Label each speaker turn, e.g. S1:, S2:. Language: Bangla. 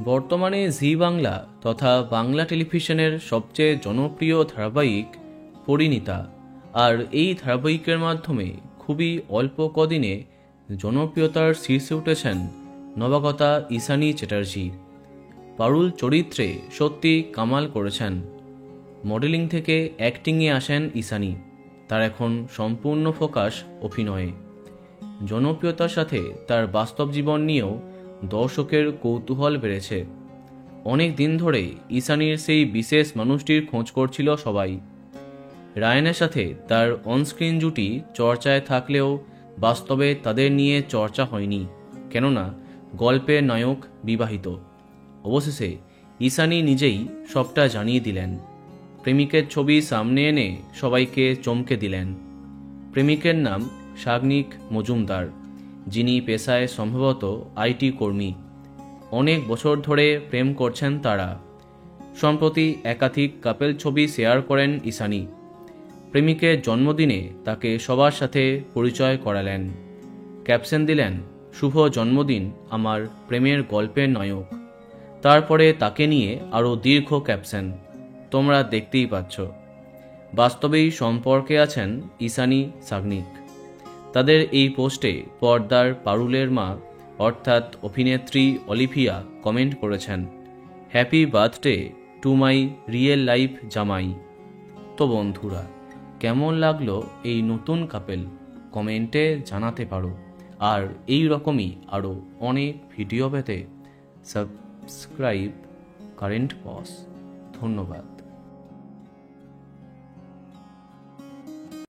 S1: বর্তমানে জি বাংলা তথা বাংলা টেলিভিশনের সবচেয়ে জনপ্রিয় ধারাবাহিক পরিণীতা। আর এই ধারাবাহিকের মাধ্যমে খুবই অল্প কদিনে জনপ্রিয়তার শীর্ষে উঠেছেন নবাগতা ঈশানী চ্যাটার্জি। পারুল চরিত্রে সত্যি কামাল করেছেন। মডেলিং থেকে অ্যাক্টিংয়ে আসেন ঈশানী। তার এখন সম্পূর্ণ ফোকাস অভিনয়ে। জনপ্রিয়তার সাথে তার বাস্তব জীবন নিয়েও দর্শকের কৌতূহল বেড়েছে। অনেক দিন ধরে ঈশানীর সেই বিশেষ মানুষটির খোঁজ করছিল সবাই। রায়ানের সাথে তার অনস্ক্রিন জুটি চর্চায় থাকলেও বাস্তবে তাদের নিয়ে চর্চা হয়নি, কেননা গল্পের নায়ক বিবাহিত। অবশেষে ঈশানী নিজেই সবটা জানিয়ে দিলেন। প্রেমিকের ছবি সামনে এনে সবাইকে চমকে দিলেন। প্রেমিকের নাম সাগ্নিক মজুমদার, যিনি পেশায় সম্ভবত আইটি কর্মী। অনেক বছর ধরে প্রেম করছেন তারা। সম্প্রতি একাধিক কাপেল ছবি শেয়ার করেন ঈশানী। প্রেমিকের জন্মদিনে তাকে সবার সাথে পরিচয় করালেন। ক্যাপশন দিলেন, শুভ জন্মদিন আমার প্রেমের গল্পের নায়ক। তারপরে তাকে নিয়ে আরও দীর্ঘ ক্যাপশন, তোমরা দেখতেই পাচ্ছ। বাস্তবেই সম্পর্কে আছেন ঈশানী সাগ্নিক। তাদের এই পোস্টে পর্দার পারুলের মা অর্থাৎ অভিনেত্রী অলিভিয়া কমেন্ট করেছেন, happy birthday to my real life জামাই। তো বন্ধুরা, কেমন লাগলো এই নতুন কাপেল কমেন্টে জানাতে পারো। আর এই রকমই আরও অনেক ভিডিও পেতে সাবস্ক্রাইব কারেন্ট পজ। ধন্যবাদ।